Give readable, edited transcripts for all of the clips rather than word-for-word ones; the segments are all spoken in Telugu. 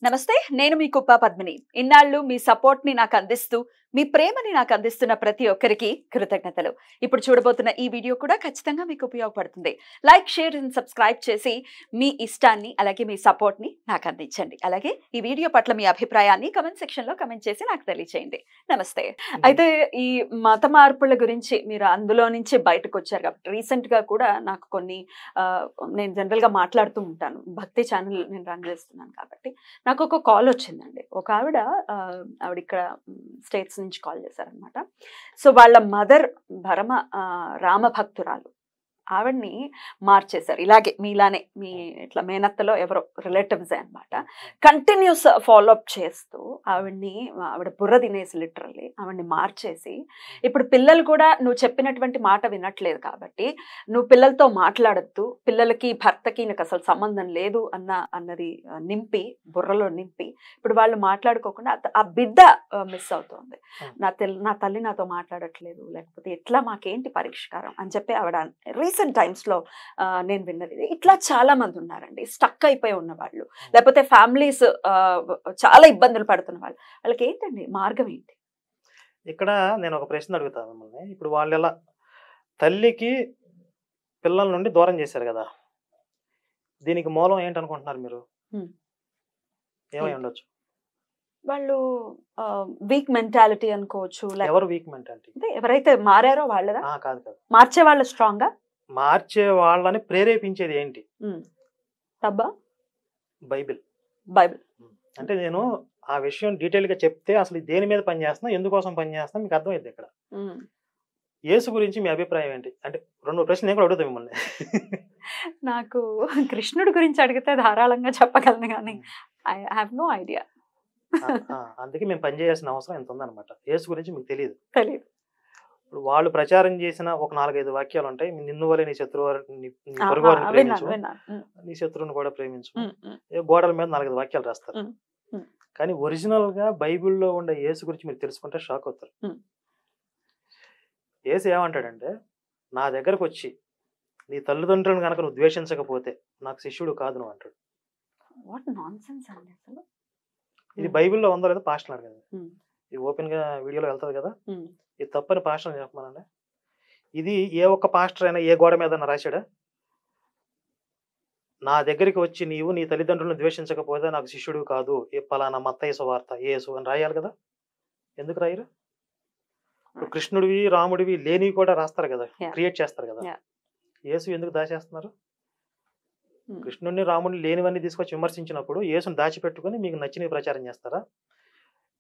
నమస్తే, నేను మీ కుప్ప పద్మిని. ఇన్నాళ్ళు మీ సపోర్ట్ ని నాకు అందిస్తూ, మీ ప్రేమని నాకు అందిస్తున్న ప్రతి ఒక్కరికి కృతజ్ఞతలు. ఇప్పుడు చూడబోతున్న ఈ వీడియో కూడా ఖచ్చితంగా మీకు ఉపయోగపడుతుంది. లైక్, షేర్ అండ్ సబ్స్క్రైబ్ చేసి మీ ఇష్టాన్ని అలాగే మీ సపోర్ట్ ని నాకు అందించండి. అలాగే ఈ వీడియో పట్ల మీ అభిప్రాయాన్ని కమెంట్ సెక్షన్ లో కమెంట్ చేసి నాకు తెలియచేయండి. నమస్తే. అయితే ఈ మత మార్పుల గురించి మీరు అందులో నుంచి బయటకు వచ్చారు కాబట్టి రీసెంట్ గా కూడా నాకు కొన్ని నేను జనరల్ గా మాట్లాడుతూ ఉంటాను. భక్తి ఛానల్ నేను రన్ చేస్తున్నాను కాబట్టి నాకు ఒక కాల్ వచ్చిందండి. ఒక ఆవిడ ఇక్కడ స్టేట్స్ నుంచి కాల్ చేశారనమాట. సో వాళ్ళ మదర్ పరమ రామ భక్తురాలు. ఆవిడ్ని మార్చేశారు. ఇలాగే మీలానే మీ ఇట్లా మేనత్తలో ఎవరో రిలేటివ్సే అనమాట. కంటిన్యూస్ ఫాలోఅప్ చేస్తూ ఆవిడ బుర్ర తినేసి లిటరల్లీ ఆవిడ్ని మార్చేసి, ఇప్పుడు పిల్లలు కూడా నువ్వు చెప్పినటువంటి మాట వినట్లేదు కాబట్టి నువ్వు పిల్లలతో మాట్లాడద్దు, పిల్లలకి భర్తకి నాకు అసలు సంబంధం లేదు అన్నది నింపి బుర్రలో నింపి ఇప్పుడు వాళ్ళు మాట్లాడుకోకుండా ఆ బిడ్డ మిస్ అవుతోంది. నా తల్లి నాతో మాట్లాడట్లేదు, లేకపోతే ఎట్లా మాకేంటి పరిష్కారం అని చెప్పి ఆవిడ రీసెంట్ టైమ్స్ లో నేను విన్నది. ఇట్లా చాలా మంది ఉన్నారండి, స్టక్ అయిపోయి ఉన్న వాళ్ళు, లేకపోతే ఫ్యామిలీస్ చాలా ఇబ్బందులు పడుతున్న వాళ్ళు. వాళ్ళకి ఏంటండి మార్గం ఏంటి? ఇక్కడ నేను ఒక ప్రశ్న అడుగుతాను మిమ్మల్ని. ఇప్పుడు వాళ్ళు ఎలా తల్లికి పిల్లల నుండి దూరం చేశారు కదా, దీనికి మూలం ఏంటనుకుంటున్నారు మీరు? ఏమై ఉండొచ్చు? వాళ్ళు వీక్ మెంటాలిటీ అనుకోవచ్చు. ఎవరు వీక్ మెంటాలిటీ? ఎవరైతే మారారో వాళ్ళదా? కాదు కాదు, మార్చే వాళ్ళు స్ట్రాంగ్. మార్చే వాళ్ళని ప్రేరేపించేది ఏంటి? బైబిల్. అంటే నేను ఆ విషయం డీటెయిల్ గా చెప్తే అసలు దేని మీద పనిచేస్తున్నా, ఎందుకోసం పనిచేస్తున్నా మీకు అర్థమైంది. ఇక్కడ యేసు గురించి మీ అభిప్రాయం ఏంటి? అంటే రెండు ప్రశ్నలు నేను కూడా అడుగుతాను మిమ్మల్ని. నాకు కృష్ణుడి గురించి అడిగితే ధారాళంగా చెప్పగలను, కానీ ఐ హావ్ నో ఐడియా. అందుకే మేము పనిచేయాల్సిన అవసరం ఎంత ఉందన్నమాట. యేసు గురించి మీకు తెలియదు. ఇప్పుడు వాళ్ళు ప్రచారం చేసిన ఒక 4-5 వాక్యాలు ఉంటాయి. నిన్ను వలె నీ శత్రువు నీ పొరుగువారిని ప్రేమించు, నీ శత్రువుని కూడా ప్రేమించు. గోడల మీద 4-5 వాక్యాలు రాస్తారు. కానీ ఒరిజినల్ గా బైబిల్లో ఉండే యేసు గురించి మీరు తెలుసుకుంటే షాక్ అవుతారు. యేసు ఏమంటాడంటే, నా దగ్గరకు వచ్చి నీ తల్లిదండ్రులను కనుక నువ్వు ద్వేషించకపోతే నాకు శిష్యుడు కాదు నువ్వు అంటాడు. ఇది బైబిల్లో ఉందో లేదో పాస్టర్ అడగదు. ఇది ఓపెన్ గా వీడియోలో వెళ్తుంది కదా, ఇది తప్పని పాస్టర్ చెప్పమనండి. ఇది ఏ ఒక్క పాస్టర్ అయినా ఏ గోడ మీద రాశాడా? నా దగ్గరికి వచ్చి నీవు నీ తల్లిదండ్రులను ద్వేషించకపోతే నాకు శిష్యుడు కాదు, ఏ పలానా మత్తయి సువార్త యేసు అని రాయాలి కదా. ఎందుకు రాయరు? ఇప్పుడు కృష్ణుడివి రాముడివి లేనివి కూడా రాస్తారు కదా, క్రియేట్ చేస్తారు కదా. యేసు ఎందుకు దాచేస్తున్నారు? కృష్ణుడిని రాముడిని లేనివన్నీ తీసుకొచ్చి విమర్శించినప్పుడు యేసుని దాచిపెట్టుకుని మీకు నచ్చినవి ప్రచారం చేస్తారా?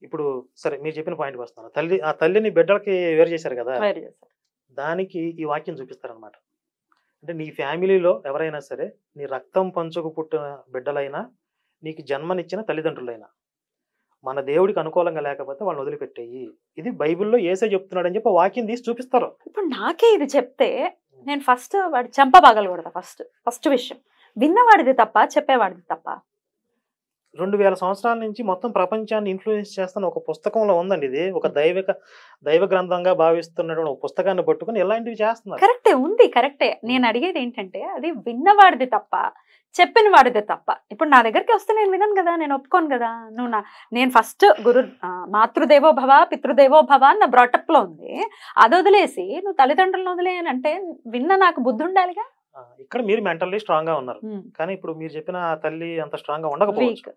ఇప్పుడు సరే, మీరు చెప్పిన పాయింట్కి వస్తాను. ఆ తల్లిని బిడ్డలకి వేరు చేశారు కదా, దానికి ఈ వాక్యం చూపిస్తారనమాట. అంటే నీ ఫ్యామిలీలో ఎవరైనా సరే, నీ రక్తం పంచుకు పుట్టిన బిడ్డలైనా, నీకు జన్మనిచ్చిన తల్లిదండ్రులైనా, మన దేవుడికి అనుకూలంగా లేకపోతే వాళ్ళని వదిలిపెట్టేయి. ఇది బైబిల్లో యేసే చెప్తున్నాడు అని చెప్పి వాక్యం తీసి చూపిస్తారు. ఇప్పుడు నాకే ఇది చెప్తే నేను ఫస్ట్ వాడి చెంప పగలకూడదా? ఫస్ట్ విషయం విన్నవాడిది తప్ప, చెప్పేవాడిది తప్ప? 2000 సంవత్సరాల నుంచి మొత్తం ప్రపంచాన్ని ఇన్ఫ్లుయెన్స్ చేస్తున్న ఒక పుస్తకంలో ఉందండి. ఇది ఒక దైవ గ్రంథంగా భావిస్తున్నటువంటి ఒక పుస్తకాన్ని పట్టుకుని ఇలాంటివి చేస్తున్నారు. కరెక్టే ఉంది, కరెక్టే. నేను అడిగేది ఏంటంటే, అది విన్నవాడిది తప్ప, చెప్పిన వాడిది తప్ప. ఇప్పుడు నా దగ్గరికి వస్తే నేను వినను కదా, నేను ఒప్పుకోను కదా. నేను ఫస్ట్ మాతృదేవో భవ పితృదేవో భవ అన్న బ్రాటప్ లో ఉంది. అది వదిలేసి నువ్వు తల్లిదండ్రులను వదిలేయని అంటే విన్న నాకు బుద్ధి ఉండాలిగా. ఇక్కడ మీరు మెంటల్లీ స్ట్రాంగ్ గా ఉన్నారు, కానీ ఇప్పుడు మీరు చెప్పిన తల్లి అంత స్ట్రాంగ్ గా ఉండకపోవచ్చు.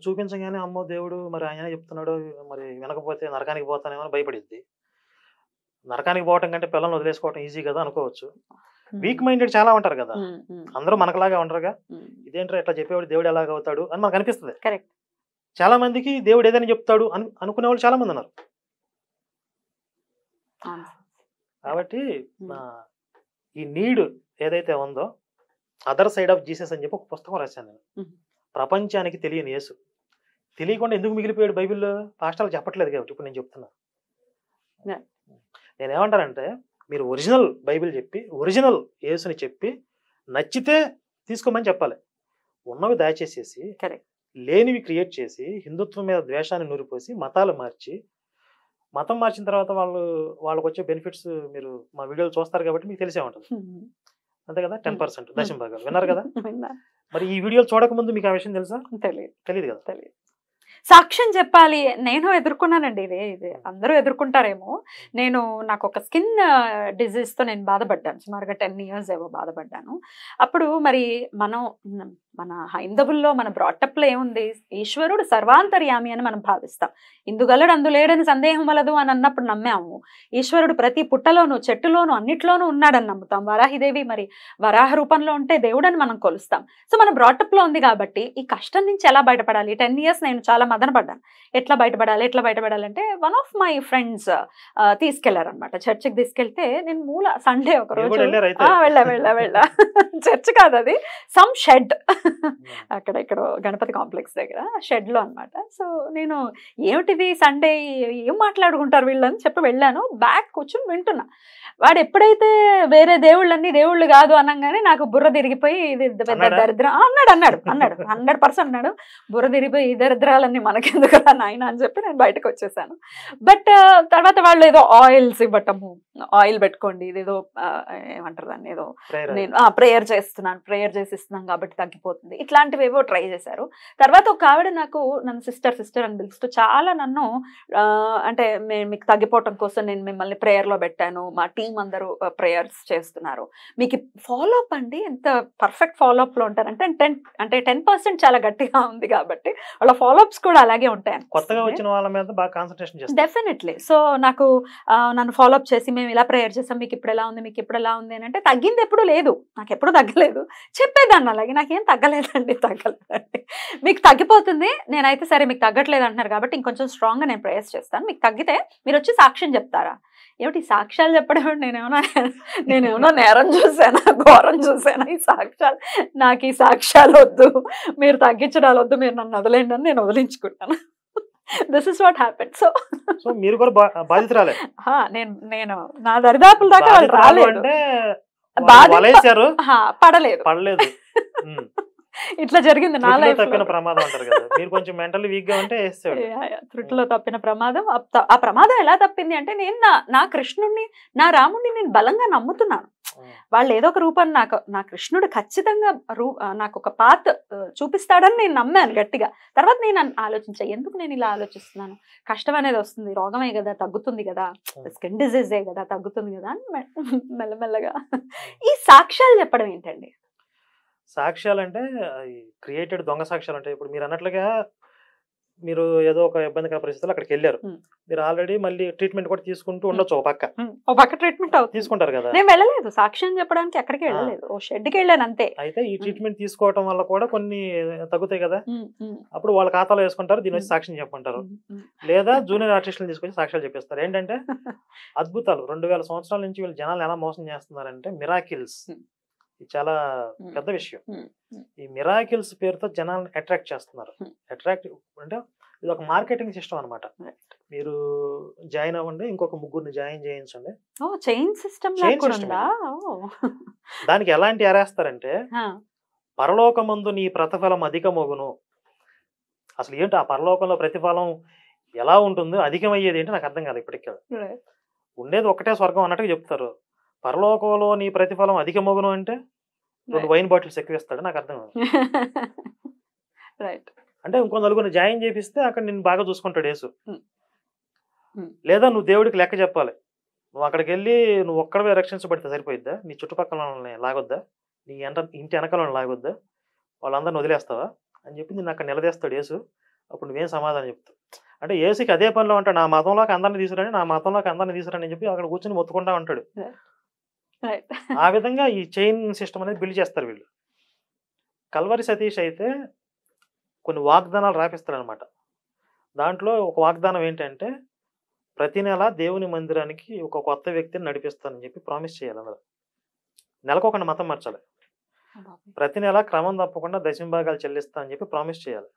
చూపించగానే అమ్మో దేవుడు మరి ఆయన చెప్తున్నాడు, మరి వినకపోతే నరకానికి పోతానేమో భయపడిద్ది. నరకానికి పోవటం కంటే పిల్లల్ని వదిలేసుకోవటం ఈజీ కదా అనుకోవచ్చు. వీక్ మైండెడ్ చాలా ఉంటారు కదా, అందరూ మనకులాగా ఉండరుగా. ఇదేంటో ఎట్లా చెప్పేవాడు దేవుడు ఎలాగ అవుతాడు అని మనకు అనిపిస్తుంది. చాలా మందికి దేవుడు ఏదైనా చెప్తాడు అనుకునే వాళ్ళు చాలా మంది ఉన్నారు. కాబట్టి ఈ నీడ్ ఏదైతే ఉందో, అదర్ సైడ్ ఆఫ్ జీసస్ అని చెప్పి ఒక పుస్తకం రాశాను నేను. ప్రపంచానికి తెలియని యేసు. తెలియకుండా ఎందుకు మిగిలిపోయాడు బైబిల్లో? పాస్టర్లు చెప్పట్లేదు కాబట్టి ఇప్పుడు నేను చెప్తున్నా. నేనేమంటానంటే, మీరు ఒరిజినల్ బైబిల్ చెప్పి, ఒరిజినల్ యేసుని చెప్పి, నచ్చితే తీసుకోమని చెప్పాలి. ఉన్నవి దాచేసేసి లేనివి క్రియేట్ చేసి హిందుత్వం మీద ద్వేషాన్ని నూరిపోసి మతాలు మార్చి, మతం మార్చిన తర్వాత వాళ్ళకి వచ్చే బెనిఫిట్స్ మీరు మా వీడియోలు చూస్తారు కాబట్టి మీకు తెలిసే ఉంటుంది. అంతే కదా. 10% దశమ భాగాలు విన్నారు కదా. మరి ఈ వీడియోలు చూడక ముందు మీకు ఆ విషయం తెలుసా? తెలియదు కదా. తెలియదు. సాక్ష్యం చెప్పాలి, నేను ఎదుర్కొన్నానండి. ఇది అందరూ ఎదుర్కొంటారేమో. నాకు ఒక స్కిన్ డిజీజ్తో నేను బాధపడ్డాను, సుమారుగా 10 years ఏవో బాధపడ్డాను. అప్పుడు మరి మన హైందవుల్లో మన బ్రాటప్లో ఏముంది, ఈశ్వరుడు సర్వాంతర్యామి అని మనం భావిస్తాం. ఇందుగలడు అందులేడని సందేహం వలదు అని అన్నప్పుడు నమ్మాము. ఈశ్వరుడు ప్రతి పుట్టలోను, చెట్టులోను, అన్నిట్లోనూ ఉన్నాడని నమ్ముతాం. వరాహిదేవి మరి వరాహ రూపంలో ఉంటే దేవుడని మనం కొలుస్తాం. సో మన బ్రాటప్లో ఉంది కాబట్టి ఈ కష్టం నుంచి ఎలా బయటపడాలి? 10 years నేను చాలా మదన పడ్డాను. ఎట్లా బయటపడాలంటే వన్ ఆఫ్ మై ఫ్రెండ్స్ తీసుకెళ్లారనమాట. చర్చికి తీసుకెళ్తే నేను సండే ఒక రోజు వెళ్ళా చర్చ్ కాదు అది, సమ్ షెడ్, అక్కడ ఇక్కడ గణపతి కాంప్లెక్స్ దగ్గర షెడ్ లో అనమాట. సో నేను ఏమిటిది సండే ఏం మాట్లాడుకుంటారు వీళ్ళని చెప్పి వెళ్ళాను. బ్యాక్ కూర్చుని వింటున్నా. వాడు ఎప్పుడైతే వేరే దేవుళ్ళు కాదు అనగానే నాకు బుర్ర తిరిగిపోయి ఇది పెద్ద దరిద్రం అన్నాడు 100% అన్నాడు. బుర్ర తిరిగిపోయి ఈ దరిద్రాలన్నీ మనకెందుకు నాయన అని చెప్పి నేను బయటకు వచ్చేసాను. బట్ తర్వాత వాళ్ళు ఏదో ఆయిల్స్ ఇవ్వటము, ఆయిల్ పెట్టుకోండి, ఇదేదో ఏమంటారు దాన్ని, ఏదో నేను ప్రేయర్ చేసిస్తున్నాను కాబట్టి తగ్గిపోతుంది, ఇట్లాంటివి ఏవో ట్రై చేశారు. తర్వాత ఒక ఆవిడ నన్ను సిస్టర్ అని పిలుస్తూ చాలా నన్ను అంటే మీకు తగ్గిపోవటం కోసం నేను మిమ్మల్ని ప్రేయర్లో పెట్టాను, మా టీం అందరూ ప్రేయర్స్ చేస్తున్నారు, మీకు ఫాలో అప్ అండి ఎంత పర్ఫెక్ట్ ఫాలో అప్ లో ఉంటారంటే 10% చాలా గట్టిగా ఉంది కాబట్టి వాళ్ళ ఫాలో అప్స్ కూడా అలాగే ఉంటాయి. కొత్తగా వచ్చిన వాళ్ళ మీద బాగా కాన్సంట్రేషన్ చేస్తారు డెఫినెట్లీ. సో నన్ను ఫాలో అప్ చేసి మేము ఇలా ప్రేయర్ చేసాం, మీకు ఇప్పుడు ఎలా ఉంది అని అంటే తగ్గింది ఎప్పుడు లేదు, నాకు ఎప్పుడు తగ్గలేదు. చెప్పేదాన్ని అలాగే, నాకేం తగ్గలేదండి. మీకు తగ్గిపోతుంది, నేనైతే సరే మీకు తగ్గట్లేదు అంటున్నారు కాబట్టి ఇంకొంచెం స్ట్రాంగ్ గా నేను ప్రేయర్స్ చేస్తాను, మీకు తగ్గితే మీరు వచ్చి సాక్ష్యం చెప్తారా? ఏమిటి సాక్ష్యాలు చెప్పడం, నేనేమన్నా నేరం చూసానా, ఘోరం చూసానా? నాకు ఈ సాక్ష్యాలు వద్దు, మీరు తగ్గించడాలు వద్దు, మీరు నన్ను వదిలేండి అని నేను వదిలించుకుంటాను. This is what happen. So మీరు కూడా బాధితురాలే. నేను నా దరిదాపుల దాకా వాళ్ళు రాలేదు, పడలేదు. ఇట్లా జరిగింది నా లైఫ్. తప్పిన ప్రమాదం అంటారు కదా, మీరు కొంచెం మెంటల్లీ వీక్ గా ఉంటే త్రుటిలో తప్పిన ప్రమాదం. ఆ ప్రమాదం ఎలా తప్పింది అంటే నేను నా కృష్ణుడిని, నా రాముడిని నేను బలంగా నమ్ముతున్నాను. వాళ్ళు ఏదో ఒక రూపాన్ని నా కృష్ణుడు ఖచ్చితంగా నాకు ఒక పాత్ చూపిస్తాడని నేను నమ్మాను గట్టిగా. తర్వాత నేను ఆలోచించా, ఎందుకు నేను ఇలా ఆలోచిస్తున్నాను, కష్టం అనేది వస్తుంది, రోగమే కదా తగ్గుతుంది కదా, స్కిన్ డిజీజే కదా తగ్గుతుంది కదా అని మెల్లమెల్లగా ఈ సాక్ష్యాలు చెప్పడం ఏంటండి? సాక్ష్యాలు అంటే క్రియేటెడ్ దొంగ సాక్ష్యాలు అంటే, ఇప్పుడు మీరు అన్నట్లుగా మీరు ఏదో ఒక ఇబ్బందికర పరిస్థితుల్లో అక్కడికి వెళ్ళారు, మీరు ఆల్రెడీ మళ్ళీ ట్రీట్మెంట్ కూడా తీసుకుంటూ ఉండొచ్చు, ఒక పక్క ట్రీట్మెంట్ తీసుకుంటారు కదా. నేను వెళ్ళలేదు సాక్ష్యం చెప్పడానికి, ఎక్కడికి వెళ్ళలేదు, ఓ షెడ్కి వెళ్ళాను అంతే. అయితే ఈ ట్రీట్మెంట్ తీసుకోవడం వల్ల కూడా కొన్ని తగ్గుతాయి కదా, అప్పుడు వాళ్ళ ఖాతాలో వేసుకుంటారు, దీని వచ్చి సాక్ష్యం చెప్పంటారు, లేదా జూనియర్ ఆర్టిస్టులు తీసుకొచ్చి సాక్ష్యాలు చెప్పేస్తారు. ఏంటంటే అద్భుతాలు, 2000 సంవత్సరాల నుంచి వీళ్ళు జనాలు ఎలా మోసం చేస్తున్నారంటే మిరాకిల్స్, ఇది చాలా పెద్ద విషయం. ఈ మిరాకిల్స్ పేరుతో జనాలను అట్రాక్ట్ చేస్తున్నారు. అట్రాక్ట్ అంటే ఇది ఒక మార్కెటింగ్ సిస్టమ్ అనమాట. మీరు జాయిన్ అవ్వండి, ఇంకొక 3 జాయిన్ చేయించండి, దానికి ఎలాంటి ఎరేస్తారంటే పరలోకమందు నీ ప్రతిఫలం అధికమగును. అసలు ఏంటి ఆ పరలోకంలో ప్రతిఫలం ఎలా ఉంటుందో, అధికమయ్యేది ఏంటి నాకు అర్థం కాదు ఇప్పటికే. ఉండేది ఒకటే స్వర్గం అన్నట్టుగా చెప్తారు. పరలోకంలో నీ ప్రతిఫలం అధికమగును అంటే 2 వైన్ బాటిల్స్ ఎక్కువ ఇస్తాడు, నాకు అర్థం కాదు. అంటే ఇంకో నలుగురిని జాయిన్ చేపిస్తే అక్కడ నిన్ను బాగా చూసుకుంటాడు యేసు. లేదా నువ్వు దేవుడికి లెక్క చెప్పాలి, నువ్వు అక్కడికి వెళ్ళి నువ్వు ఒక్కడవే రక్షించబడితే సరిపోయిద్దా? నీ చుట్టుపక్కల వాళ్ళని లాగొద్దా? నీ ఇంటి వెనకాల లాగొద్దా? వాళ్ళందరిని వదిలేస్తావా అని చెప్పి నిన్ను అక్కడ నిలదీస్తాడు యేసు. అప్పుడు నువ్వేం సమాధానం చెప్తావు? అంటే యేసుకి అదే పనిలో ఉంటాడు, నా మతంలోకి అందరిని తీసుకురండి అని చెప్పి అక్కడ కూర్చొని మొత్తుకుంటా ఉంటాడు. ఆ విధంగా ఈ చైన్ సిస్టమ్ అనేది బిల్డ్ చేస్తారు వీళ్ళు. కల్వరి సతీష్ అయితే కొన్ని వాగ్దానాలు రాపిస్తాడు అనమాట. దాంట్లో ఒక వాగ్దానం ఏంటంటే ప్రతి నెల దేవుని మందిరానికి ఒక కొత్త వ్యక్తిని నడిపిస్తానని చెప్పి ప్రామిస్ చేయాలి. అందులో నెలకు ఒక మతం మార్చాలి, ప్రతి నెల క్రమం తప్పకుండా దశంభాగాలు చెల్లిస్తా అని చెప్పి ప్రామిస్ చేయాలి,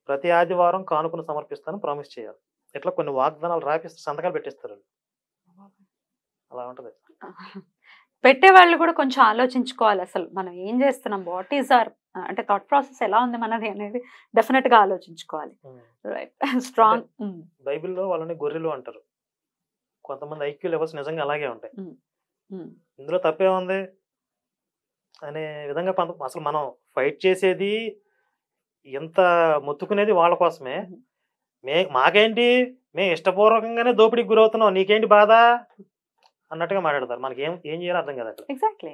ప్రతి ఆదివారం కానుకను సమర్పిస్తానని ప్రామిస్ చేయాలి. ఇట్లా కొన్ని వాగ్దానాలు రాపిస్తారు, సంతకాలు పెట్టిస్తారు. అలా ఉంటది. పెట్టేవాళ్ళు కూడా కొంచెం ఆలోచించుకోవాలి, అసలు మనం ఏం చేస్తున్నాం, వాట్ ఈజ్ అవర్ అంటే థాట్ ప్రాసెస్ ఎలా ఉంది మనది అనేది డెఫినెట్ గా ఆలోచించుకోవాలి. Right, strong. బైబిల్లో వాళ్ళని గొర్రెలు అంటారు. కొంతమంది ఐక్యూ లెవెల్స్ నిజంగా అలాగే ఉంటాయి. ఇందులో తప్పే ఉంది, అనే విధంగా అసలు మనం ఫైట్ చేసేది ఎంత మొత్తుకునేది వాళ్ళ కోసమే. మాకేంటి, మేము ఇష్టపూర్వకంగానే దోపిడీకి గురవుతున్నాం, నీకేంటి బాధ అన్నట్టుగా మాట్లాడతారు. మనకి ఏం చేయాలో అర్థం కదా అక్కడ. ఎగ్జాక్ట్లీ.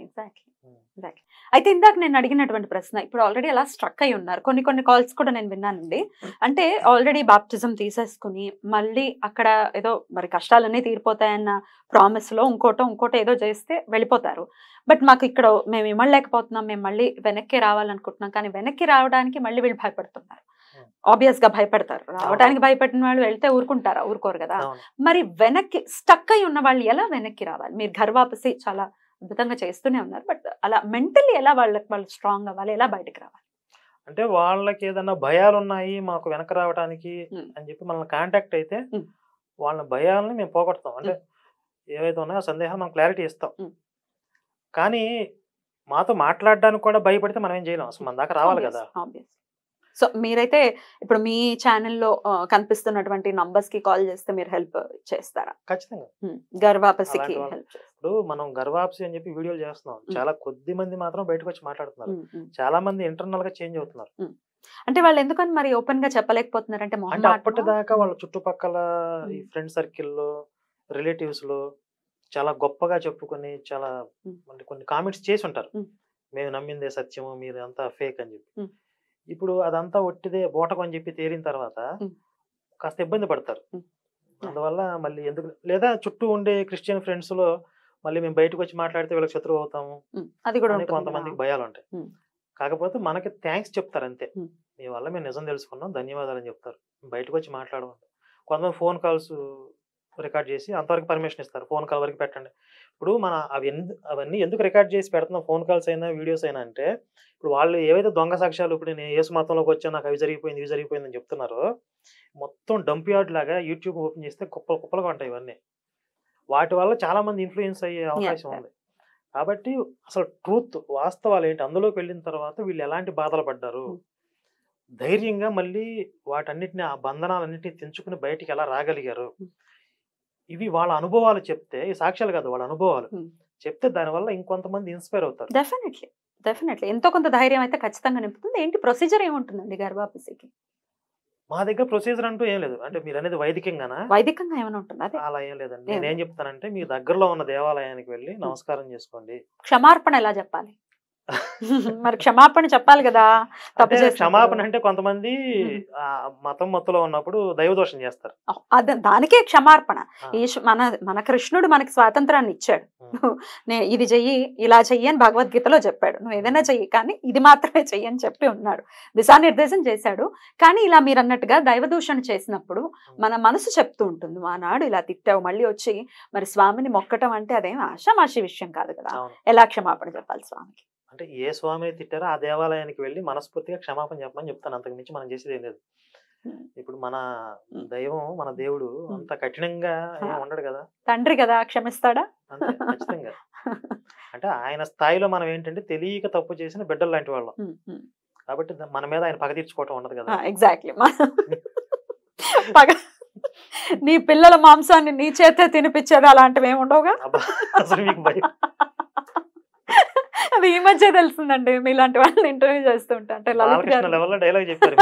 అయితే ఇందాక నేను అడిగినటువంటి ప్రశ్న, ఇప్పుడు ఆల్రెడీ అలా స్ట్రక్ అయి ఉన్నారు. కొన్ని కాల్స్ కూడా నేను విన్నానండి. అంటే ఆల్రెడీ బాప్టిజం తీసేసుకుని మళ్ళీ అక్కడ ఏదో మరి కష్టాలన్నీ తీరిపోతాయన్న ప్రామిస్ లో ఇంకోటో ఏదో చేస్తే వెళ్ళిపోతారు. బట్ మాకు ఇక్కడ మేము ఇమ్మలేకపోతున్నాం, మేము మళ్ళీ వెనక్కి రావాలనుకుంటున్నాం, కానీ వెనక్కి రావడానికి మళ్ళీ వీళ్ళు భయపడుతున్నారు. ఆబ్వియస్ గా భయపడతారు. రావడానికి భయపడిన వాళ్ళు వెళ్తే ఊరుకుంటారా? ఊరుకోరు కదా. మరి వెనక్కి స్టక్ అయి ఉన్న వాళ్ళు ఎలా వెనక్కి రావాలి? మీరు ఘర్వాపసి చాలా అద్భుతంగా చేస్తూనే ఉన్నారు, బట్ అలా మెంటల్లీ ఎలా వాళ్ళు స్ట్రాంగ్ అవ్వాలి, ఎలా బయటకు రావాలి? అంటే వాళ్ళకి ఏదన్నా భయాలు ఉన్నాయి మాకు వెనక రావడానికి అని చెప్పి మనల్ని కాంటాక్ట్ అయితే వాళ్ళ భయాలని మేము పోగొడతాం. అంటే ఏవైతే ఉన్నాయో సందేహాలు మనం క్లారిటీ ఇస్తాం. కానీ మాతో మాట్లాడడానికి కూడా భయపడితే మనం ఏం చేయలేం. అసలు మన దాకా రావాలి కదా. సో మీరైతే ఇప్పుడు మీ ఛానల్లో కనిపిస్తున్నటువంటి నంబర్స్ కి కాల్ చేస్తే మీరు హెల్ప్ చేస్తారా? ఖచ్చితంగా. గర్వాపసికి ఇప్పుడు మనం గర్వాపసి అని చెప్పి వీడియోలు చేస్తున్నాం, చాలా కొద్ది మంది మాత్రం బయటకు వచ్చి మాట్లాడుతున్నారు. చాలా మంది ఇంటర్నల్ గా చేంజ్ అవుతున్నారు. అంటే వాళ్ళు ఎందుకని మరి ఓపెన్ గా చెప్పలేకపోతున్నారు? అంటే అప్పటిదాకా వాళ్ళ చుట్టుపక్కల ఈ ఫ్రెండ్ సర్కిల్లో, రిలేటివ్స్ లో చాలా గొప్పగా చెప్పుకొని చాలా కొన్ని కామెంట్స్ చేసి ఉంటారు, మేము నమ్మిందే సత్యము, మీరు అంతా ఫేక్ అని చెప్పి. ఇప్పుడు అదంతా ఒట్టిదే బోటకు అని చెప్పి తేలిన తర్వాత కాస్త ఇబ్బంది పడతారు. అందువల్ల మళ్ళీ ఎందుకు, లేదా చుట్టూ ఉండే క్రిస్టియన్ ఫ్రెండ్స్ లో మళ్ళీ మేము బయటకు వచ్చి మాట్లాడితే వీళ్ళకి శత్రువు అవుతాము అది కూడా కొంతమందికి భయాలు ఉంటాయి. కాకపోతే మనకి థ్యాంక్స్ చెప్తారు అంతే, మీ వల్ల మేము నిజం తెలుసుకున్నాం, ధన్యవాదాలు అని చెప్తారు. బయటకు వచ్చి మాట్లాడమంటారు. కొంతమంది ఫోన్ కాల్స్ రికార్డ్ చేసి అంతవరకు పర్మిషన్ ఇస్తారు, ఫోన్ కాల్ వరకు పెట్టండి. ఇప్పుడు మన అవన్నీ ఎందుకు రికార్డ్ చేసి పెడుతున్నాం, ఫోన్ కాల్స్ అయినా వీడియోస్ అయినా అంటే, ఇప్పుడు వాళ్ళు ఏవైతే దొంగ సాక్ష్యాలు, ఇప్పుడు నేను యేసు మతంలోకి వచ్చా, నాకు అవి జరిగిపోయింది ఇవి జరిగిపోయింది అని చెప్తున్నారో, మొత్తం డంప్ యార్డ్ లాగా యూట్యూబ్ ఓపెన్ చేస్తే కుప్పలుగా ఉంటాయి ఇవన్నీ. వాటి వల్ల చాలా మంది ఇన్ఫ్లుయెన్స్ అయ్యే అవకాశం ఉంది. కాబట్టి అసలు ట్రూత్, వాస్తవాలు ఏంటి, అందులోకి వెళ్ళిన తర్వాత వీళ్ళు ఎలాంటి బాధలు పడ్డారు, ధైర్యంగా మళ్ళీ వాటన్నిటిని, ఆ బంధనాలన్నింటినీ తెంచుకుని బయటికి ఎలా రాగలిగారు, ఇవి వాళ్ళ అనుభవాలు చెప్తే, ఈ సాక్ష్యాలు కాదు వాళ్ళ అనుభవాలు చెప్తే దానివల్ల ఇంకొంతమంది ఇన్స్పైర్ అవుతారు. డెఫినెట్లీ ఎంతో కొంత ధైర్యం అయితే ఖచ్చితంగా నింపుతుంది. ఏంటి ప్రొసీజర్ ఏముంటుందండి గర్వాపసికి? మా దగ్గర ప్రొసీజర్ అంటూ ఏం లేదు. అంటే మీరు అనేది వైదికంగా ఏమైనా ఉంటుంది? అలా ఏం లేదండి. నేనేం చెప్తానంటే, మీ దగ్గరలో ఉన్న దేవాలయానికి వెళ్ళి నమస్కారం చేసుకోండి. క్షమార్పణ ఎలా చెప్పాలి? మరి క్షమాపణ చెప్పాలి కదా. క్షమాపణ అంటే కొంతమంది మతం మత్తులో ఉన్నప్పుడు దైవదోషం చేస్తారు, దానికే క్షమార్పణ. మన కృష్ణుడు మనకి స్వాతంత్రాన్ని ఇచ్చాడు, ఇది చెయ్యి ఇలా చెయ్యి అని భగవద్గీతలో చెప్పాడు. నువ్వు ఏదైనా చెయ్యి కానీ ఇది మాత్రమే చెయ్యి అని చెప్పి ఉన్నాడు, దిశానిర్దేశం చేశాడు. కానీ ఇలా మీరు అన్నట్టుగా దైవదూషణ చేసినప్పుడు మన మనసు చెప్తూ ఉంటుంది, ఆనాడు ఇలా తిట్టావు, మళ్ళీ వచ్చి మరి స్వామిని మొక్కటం అంటే అదేం ఆషామాషి విషయం కాదు కదా. ఎలా క్షమాపణ చెప్పాలి స్వామికి? అంటే ఏ స్వామిని తిట్టారో ఆ దేవాలయానికి వెళ్ళి మనస్ఫూర్తిగా క్షమాపణ చెప్పమని చెప్తాను. అంతకు మించి మనం చేసేది ఏం లేదు. ఇప్పుడు మన దైవం, మన దేవుడు అంత కఠినంగా ఉండడు కదా, తండ్రి కదా, క్షమిస్తాడా? అంతే, ఖచ్చితంగా. అంటే ఆయన స్థాయిలో మనం ఏంటంటే తెలియక తప్పు చేసిన బిడ్డలు లాంటి వాళ్ళం. కాబట్టి మన మీద ఆయన పగ తీర్చుకోవటం ఉండదు కదా. ఎగ్జాక్ట్లీ. పగ, నీ పిల్లల మాంసాన్ని నీ చేతే తినిపించేది అలాంటివి ఏమి ఉండవుగా. అసలు మీకు భయం? అది ఈ మధ్య తెలుస్తుందండి, మీలాంటి వాళ్ళని ఇంటర్వ్యూ చేస్తుంటా. అంటే లలిత్ గారు లెవెల్లో డైలాగ్ చెప్పారు.